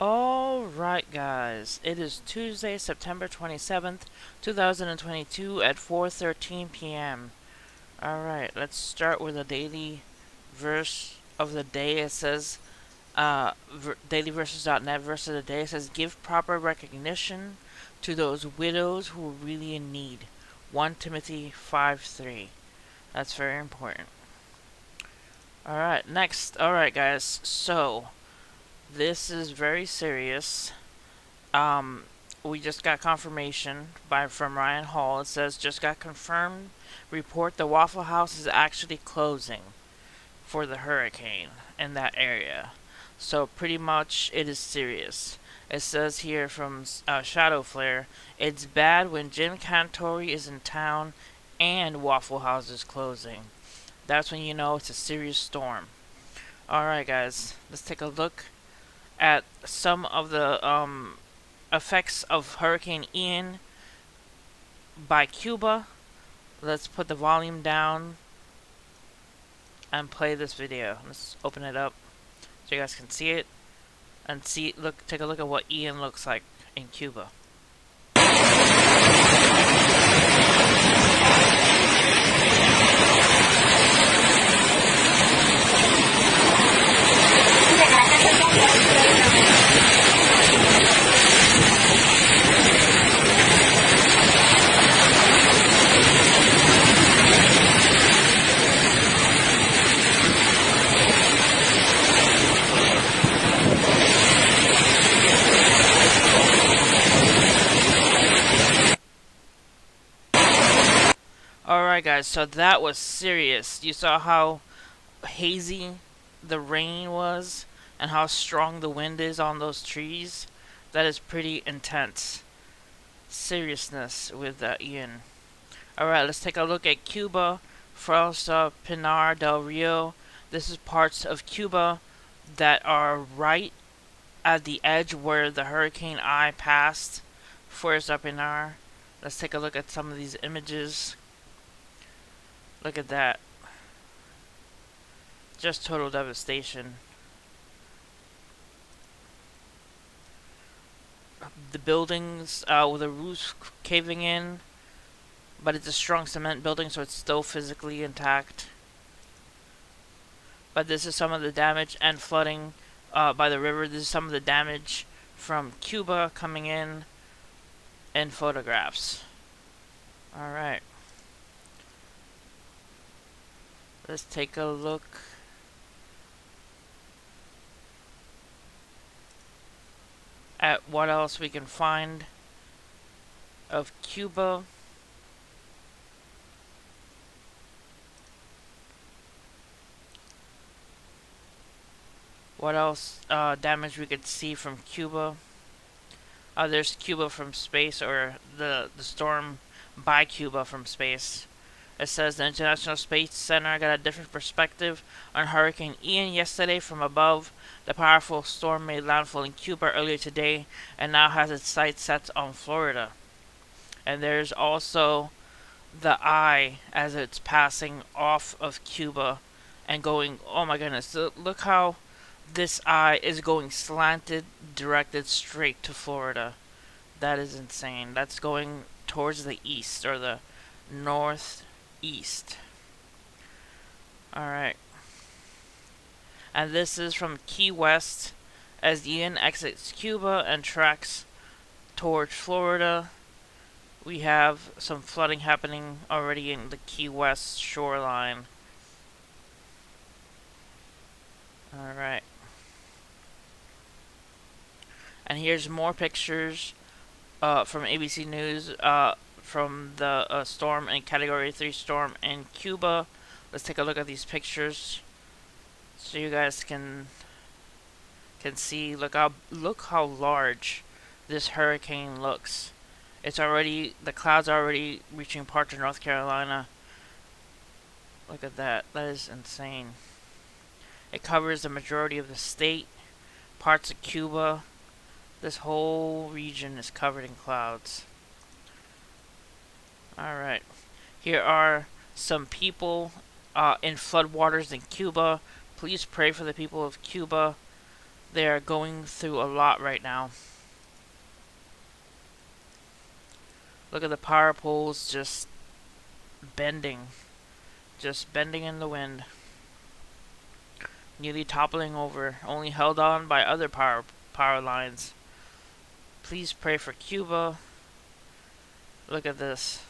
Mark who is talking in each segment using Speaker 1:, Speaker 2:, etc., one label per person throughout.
Speaker 1: Alright guys, it is Tuesday, September 27th, 2022 at 4:13 p.m. Alright, let's start with the daily verse of the day. It says, dailyverses.net verse of the day. It says, give proper recognition to those widows who are really in need. 1 Timothy 5:3. That's very important. Alright, next. Alright guys, so this is very serious. Um, we just got confirmation from Ryan Hall. It says just got confirmed report the Waffle House is actually closing for the hurricane in that area. So pretty much it is serious. It says here from Shadow Flare, it's bad when Jim Cantori is in town and Waffle House is closing. That's when you know it's a serious storm. Alright guys, let's take a look at some of the effects of Hurricane Ian by Cuba. Let's put the volume down and play this video. Let's open it up so you guys can see it and take a look at what Ian looks like in Cuba. Alright guys, so that was serious. You saw how hazy the rain was and how strong the wind is on those trees. That is pretty intense seriousness with Ian. Alright, let's take a look at Cuba. Frausta Pinar del Rio. This is parts of Cuba that are right at the edge where the Hurricane I passed. Fuerza Pinar. Let's take a look at some of these images. Look at that. Just total devastation. The buildings with the roofs caving in, but it's a strong cement building, so it's still physically intact. But this is some of the damage and flooding by the river. This is some of the damage from Cuba coming in photographs. Alright. Let's take a look at what else we can find of Cuba. What else damage we could see from Cuba. There's Cuba from space, or the storm by Cuba from space. It says the International Space Center got a different perspective on Hurricane Ian yesterday from above. The powerful storm made landfall in Cuba earlier today and now has its sights set on Florida. And there's also the eye as it's passing off of Cuba and going, oh my goodness, look how this eye is going slanted, directed straight to Florida. That is insane. That's going towards the east, or the northeast. Alright. And this is from Key West as Ian exits Cuba and tracks towards Florida. We have some flooding happening already in the Key West shoreline. Alright. And here's more pictures from ABC News from the storm and Category 3 storm in Cuba. Let's take a look at these pictures so you guys can see. Look how large this hurricane looks. It's already, the clouds are already reaching parts of North Carolina. Look at that. That is insane. It covers the majority of the state, parts of Cuba. This whole region is covered in clouds. Alright. Here are some people in floodwaters in Cuba. Please pray for the people of Cuba. They are going through a lot right now. Look at the power poles bending, just bending in the wind, nearly toppling over, only held on by other power lines. Please pray for Cuba. Look at this.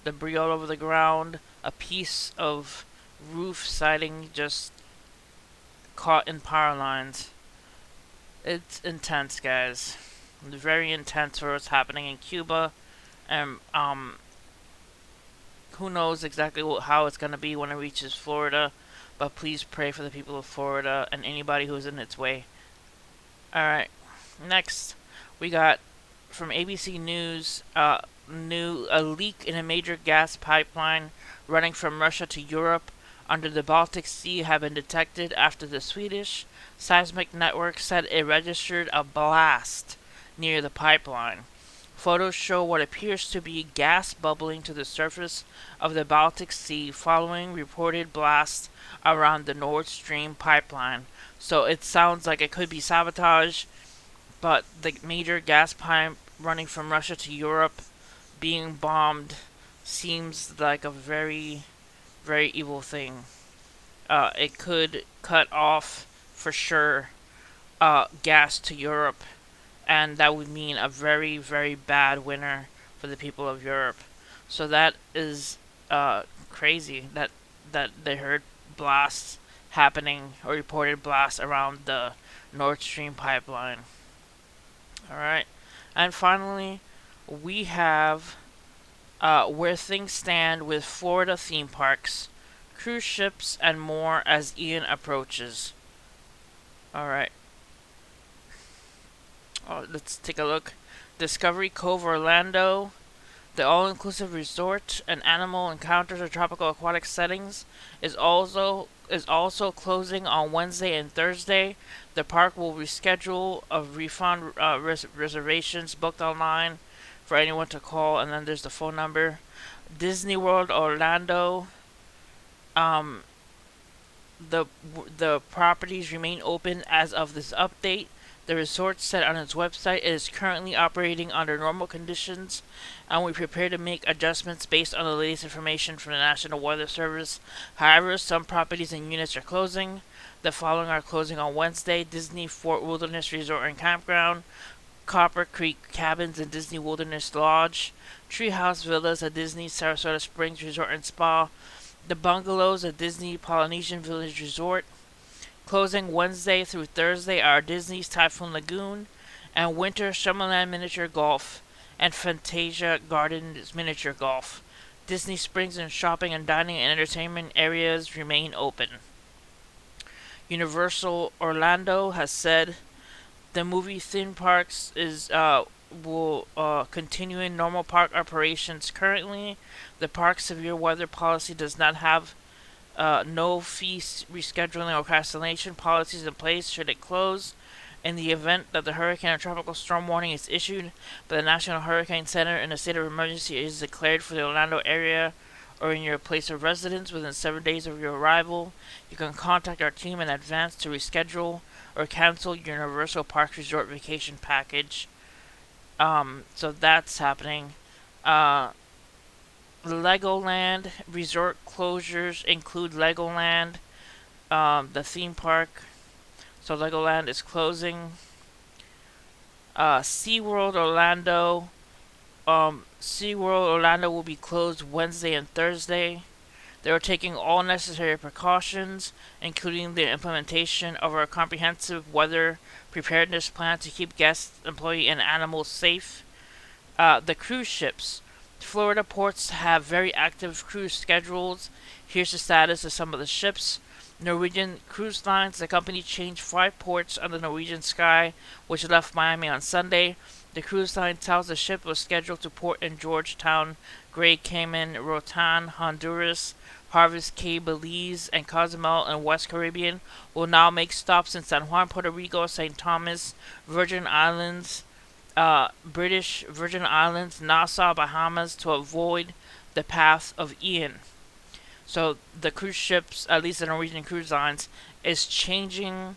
Speaker 1: Debris all over the ground. A piece of roof siding just caught in power lines. It's intense, guys. It's very intense for what's happening in Cuba. And who knows exactly how it's going to be when it reaches Florida. But please pray for the people of Florida and anybody who's in its way. Alright, next we got from ABC News a leak in a major gas pipeline running from Russia to Europe under the Baltic Sea have been detected after the Swedish seismic network said it registered a blast near the pipeline. Photos show what appears to be gas bubbling to the surface of the Baltic Sea following reported blasts around the Nord Stream pipeline. So it sounds like it could be sabotage, but the major gas pipe running from Russia to Europe being bombed seems like a very, very evil thing. It could cut off, for sure, gas to Europe, and that would mean a very, very bad winter for the people of Europe. So that is crazy that they heard blasts happening or reported blasts around the Nord Stream pipeline. All right, and finally, we have where things stand with Florida theme parks, cruise ships, and more as Ian approaches. All right, let's take a look. Discovery Cove Orlando, the all-inclusive resort and animal encounters or tropical aquatic settings, is also closing on Wednesday and Thursday. The park will reschedule of refund reservations booked online for anyone to call, and then there's the phone number. Disney World Orlando, um, the the properties remain open as of this update. The resort said on its website it is currently operating under normal conditions, and we prepare to make adjustments based on the latest information from the National Weather Service. However, some properties and units are closing. The following are closing on Wednesday: Disney Fort Wilderness Resort and Campground, Copper Creek Cabins and Disney Wilderness Lodge, Treehouse Villas at Disney Sarasota Springs Resort and Spa, the Bungalows at Disney Polynesian Village Resort. Closing Wednesday through Thursday are Disney's Typhoon Lagoon and Winter Summerland Miniature Golf and Fantasia Gardens Miniature Golf. Disney Springs and shopping and dining and entertainment areas remain open. Universal Orlando has said the movie theme parks will continue in normal park operations currently. The park's severe weather policy does not have no fee rescheduling or cancellation policies in place should it close. In the event that the hurricane or tropical storm warning is issued by the National Hurricane Center and a state of emergency is declared for the Orlando area or in your place of residence within 7 days of your arrival, you can contact our team in advance to reschedule or cancel your Universal Parks Resort vacation package. So that's happening. Legoland resort closures include Legoland, the theme park. So Legoland is closing. SeaWorld Orlando. SeaWorld Orlando will be closed Wednesday and Thursday. They are taking all necessary precautions, including the implementation of our comprehensive weather preparedness plan to keep guests, employees, and animals safe. The cruise ships. Florida ports have very active cruise schedules. Here's the status of some of the ships. Norwegian Cruise Lines, the company changed 5 ports on the Norwegian Sky, which left Miami on Sunday. The cruise line tells the ship was scheduled to port in Georgetown, Great Cayman, Roatan, Honduras, Harvest Caye, Belize, and Cozumel in West Caribbean will now make stops in San Juan, Puerto Rico, St. Thomas, Virgin Islands, British Virgin Islands, Nassau, Bahamas to avoid the path of Ian. So the cruise ships, at least the Norwegian cruise lines, is changing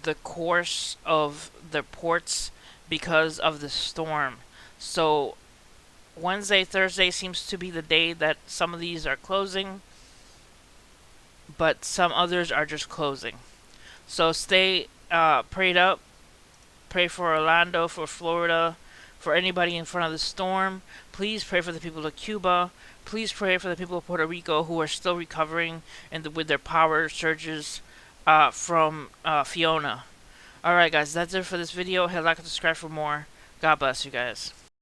Speaker 1: the course of the ports because of the storm. So Wednesday, Thursday seems to be the day that some of these are closing, but some others are just closing. So stay prayed up. Pray for Orlando, for Florida, for anybody in front of the storm. Please pray for the people of Cuba. Please pray for the people of Puerto Rico who are still recovering and with their power surges from Fiona. Alright, guys, that's it for this video. Hit like and subscribe for more. God bless you guys.